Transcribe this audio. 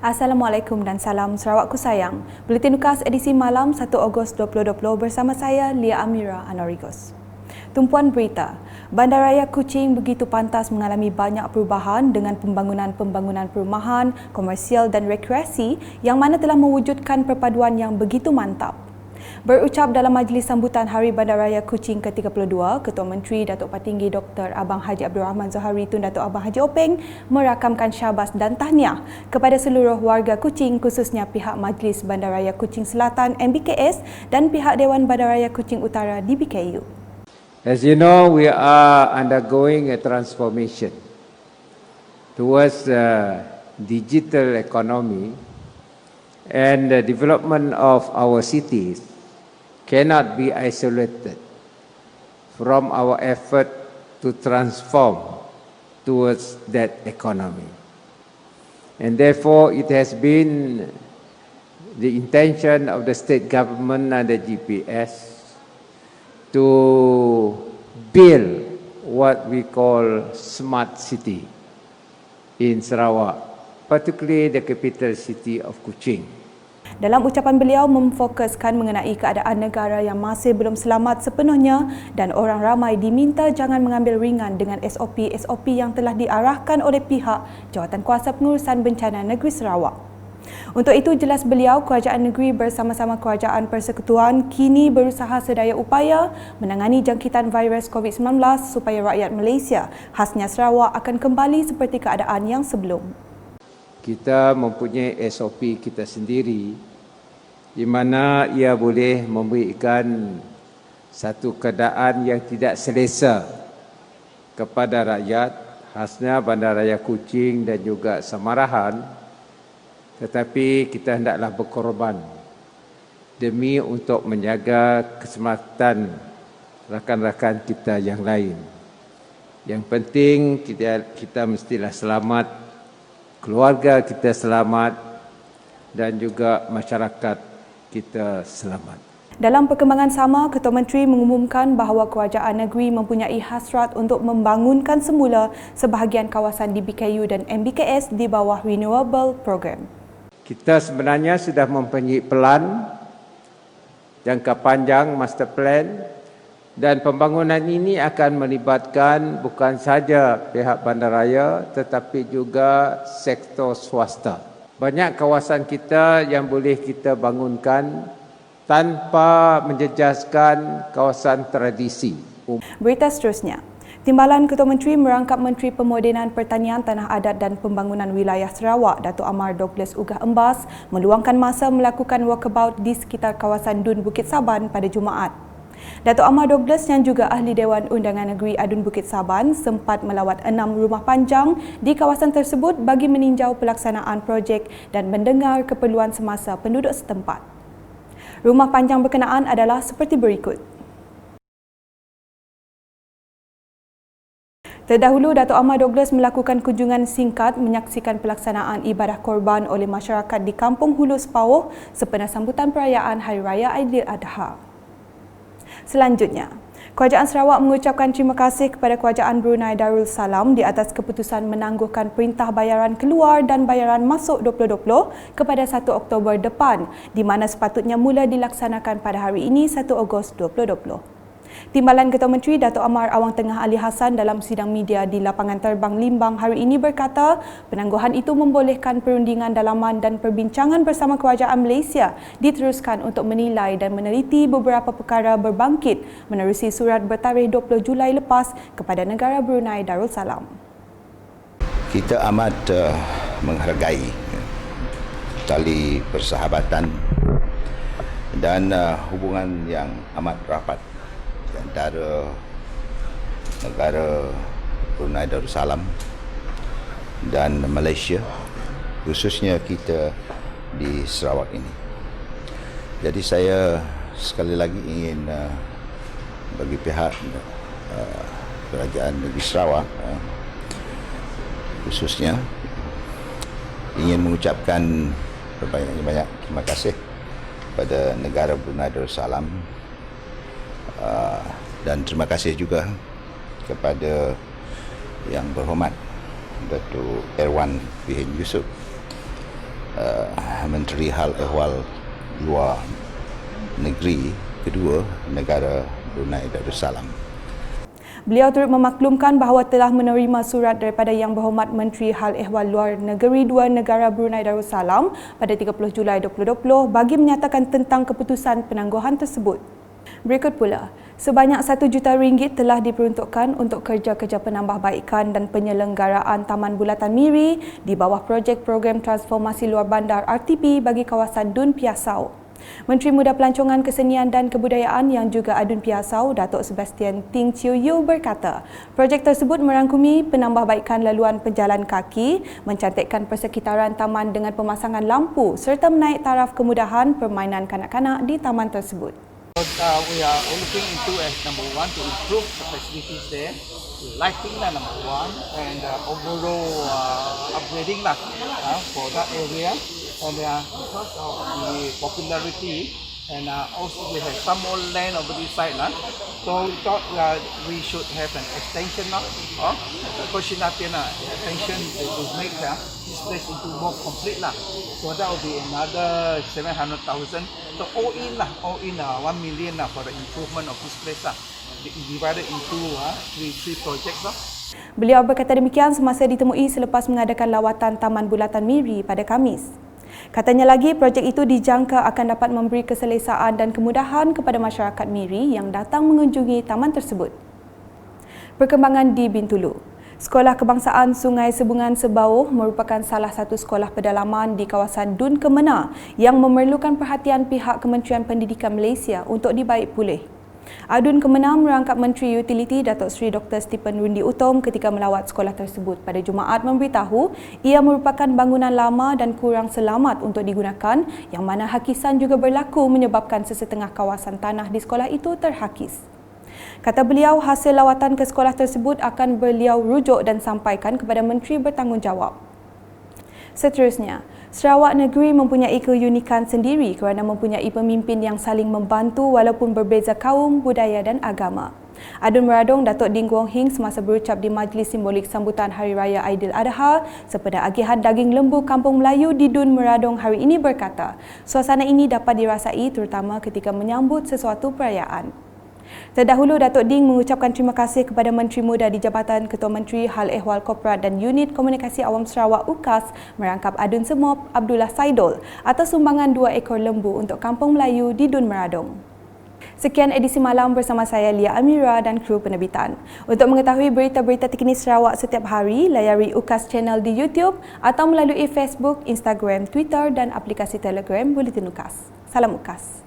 Assalamualaikum dan salam Sarawakku sayang. Buletin Ukas edisi malam 1 Ogos 2020 bersama saya Lia Amira Anarigos. Tumpuan berita, Bandaraya Kuching begitu pantas mengalami banyak perubahan dengan pembangunan perumahan, komersial dan rekreasi yang mana telah mewujudkan perpaduan yang begitu mantap. Berucap dalam majlis sambutan Hari Bandaraya Kuching ke-32, Ketua Menteri Datuk Patinggi Dr. Abang Haji Abdul Rahman Zohari Tun Datuk Abang Haji Openg merakamkan syabas dan tahniah kepada seluruh warga Kuching khususnya pihak Majlis Bandaraya Kuching Selatan MBKS dan pihak Dewan Bandaraya Kuching Utara DBKU. As you know, we are undergoing a transformation towards a digital economy, and the development of our cities cannot be isolated from our effort to transform towards that economy. And therefore, it has been the intention of the state government and the GPS to build what we call smart city in Sarawak, particularly the capital city of Kuching. Dalam ucapan beliau memfokuskan mengenai keadaan negara yang masih belum selamat sepenuhnya dan orang ramai diminta jangan mengambil ringan dengan SOP yang telah diarahkan oleh pihak Jawatankuasa Pengurusan Bencana Negeri Sarawak. Untuk itu, jelas beliau, kerajaan negeri bersama-sama kerajaan persekutuan kini berusaha sedaya upaya menangani jangkitan virus COVID-19 supaya rakyat Malaysia, khasnya Sarawak, akan kembali seperti keadaan yang sebelum. Kita mempunyai SOP kita sendiri di mana ia boleh memberikan satu keadaan yang tidak selesa kepada rakyat, khasnya Bandaraya Kuching dan juga Samarahan, tetapi kita hendaklah berkorban demi untuk menjaga keselamatan rakan-rakan kita yang lain. Yang penting kita mestilah selamat, keluarga kita selamat dan juga masyarakat kita selamat. Dalam perkembangan sama, Ketua Menteri mengumumkan bahawa kerajaan negeri mempunyai hasrat untuk membangunkan semula sebahagian kawasan DBKU dan MBKS di bawah Renewable Program. Kita sebenarnya sudah mempunyai pelan jangka panjang master plan, dan pembangunan ini akan melibatkan bukan saja pihak bandaraya tetapi juga sektor swasta. Banyak kawasan kita yang boleh kita bangunkan tanpa menjejaskan kawasan tradisi. Berita seterusnya. Timbalan Ketua Menteri merangkap Menteri Pemodenan Pertanian Tanah Adat dan Pembangunan Wilayah Sarawak, Datuk Amar Douglas Ugah Embas, meluangkan masa melakukan walkabout di sekitar kawasan Dun Bukit Saban pada Jumaat. Datuk Amar Douglas yang juga Ahli Dewan Undangan Negeri Adun Bukit Saban sempat melawat 6 rumah panjang di kawasan tersebut bagi meninjau pelaksanaan projek dan mendengar keperluan semasa penduduk setempat. Rumah panjang berkenaan adalah seperti berikut. Terdahulu, Datuk Amar Douglas melakukan kunjungan singkat menyaksikan pelaksanaan ibadah korban oleh masyarakat di Kampung Hulu Sepauh sempena sambutan perayaan Hari Raya Aidiladha. Selanjutnya, Kerajaan Sarawak mengucapkan terima kasih kepada Kerajaan Brunei Darussalam di atas keputusan menangguhkan perintah bayaran keluar dan bayaran masuk 2020 kepada 1 Oktober depan, di mana sepatutnya mula dilaksanakan pada hari ini 1 Ogos 2020. Timbalan Ketua Menteri Datuk Amar Awang Tengah Ali Hassan dalam sidang media di Lapangan Terbang Limbang hari ini berkata, penangguhan itu membolehkan perundingan dalaman dan perbincangan bersama Kerajaan Malaysia diteruskan untuk menilai dan meneliti beberapa perkara berbangkit menerusi surat bertarikh 20 Julai lepas kepada negara Brunei Darussalam. Kita amat menghargai tali persahabatan dan hubungan yang amat rapat antara negara Brunei Darussalam dan Malaysia, khususnya kita di Sarawak ini. Jadi saya sekali lagi ingin bagi pihak Kerajaan Negeri Sarawak khususnya ingin mengucapkan berbanyak terima kasih kepada negara Brunei Darussalam. Dan terima kasih juga kepada Yang Berhormat Datuk Erwan Bihin Yusof Menteri Hal Ehwal Luar Negeri kedua negara Brunei Darussalam. Beliau turut memaklumkan bahawa telah menerima surat daripada Yang Berhormat Menteri Hal Ehwal Luar Negeri dua negara Brunei Darussalam pada 30 Julai 2020 bagi menyatakan tentang keputusan penangguhan tersebut. Berikut pula, sebanyak RM1 juta telah diperuntukkan untuk kerja-kerja penambahbaikan dan penyelenggaraan Taman Bulatan Miri di bawah projek program transformasi luar bandar RTP bagi kawasan Dun Piasau. Menteri Muda Pelancongan Kesenian dan Kebudayaan yang juga Adun Piasau, Datuk Sebastian Ting Chiu Yu berkata, projek tersebut merangkumi penambahbaikan laluan pejalan kaki, mencantikkan persekitaran taman dengan pemasangan lampu serta menaik taraf kemudahan permainan kanak-kanak di taman tersebut. We are looking into as number one to improve the facilities there, lighting lah number one, and overall upgrading lah for that area. And because of the popularity, and also we have some more land over this side lah, so we thought we should have an extension lah, extension to make this place into more complete lah. So that will be another 700,000. So all in 1 million lah for the improvement of this place lah. Divided into three projects lah. Beliau berkata demikian semasa ditemui selepas mengadakan lawatan Taman Bulatan Miri pada Khamis. Katanya lagi, projek itu dijangka akan dapat memberi keselesaan dan kemudahan kepada masyarakat Miri yang datang mengunjungi taman tersebut. Perkembangan di Bintulu. Sekolah Kebangsaan Sungai Sebungan Sebauh merupakan salah satu sekolah pedalaman di kawasan Dun Kemena yang memerlukan perhatian pihak Kementerian Pendidikan Malaysia untuk dibaik pulih. Adun Kemena merangkap Menteri Utiliti Datuk Seri Dr. Stephen Rundi Utom ketika melawat sekolah tersebut pada Jumaat memberitahu ia merupakan bangunan lama dan kurang selamat untuk digunakan yang mana hakisan juga berlaku menyebabkan sesetengah kawasan tanah di sekolah itu terhakis. Kata beliau, hasil lawatan ke sekolah tersebut akan beliau rujuk dan sampaikan kepada menteri bertanggungjawab. Seterusnya, Sarawak Negeri mempunyai keunikan sendiri kerana mempunyai pemimpin yang saling membantu walaupun berbeza kaum, budaya dan agama. Adun Meradong Datuk Ding Guong Hing semasa berucap di majlis simbolik sambutan Hari Raya Aidiladha sempena agihan daging lembu Kampung Melayu di Dun Meradong hari ini berkata, suasana ini dapat dirasai terutama ketika menyambut sesuatu perayaan. Terdahulu, Datuk Ding mengucapkan terima kasih kepada Menteri Muda di Jabatan Ketua Menteri Hal Ehwal Korporat dan Unit Komunikasi Awam Sarawak UKAS merangkap Adun Semop Abdullah Saidul atas sumbangan 2 ekor lembu untuk Kampung Melayu di Dun Meradong. Sekian edisi malam bersama saya Lia Amira dan kru penerbitan. Untuk mengetahui berita-berita terkini Sarawak setiap hari, layari UKAS Channel di YouTube atau melalui Facebook, Instagram, Twitter dan aplikasi Telegram Bulletin UKAS. Salam UKAS.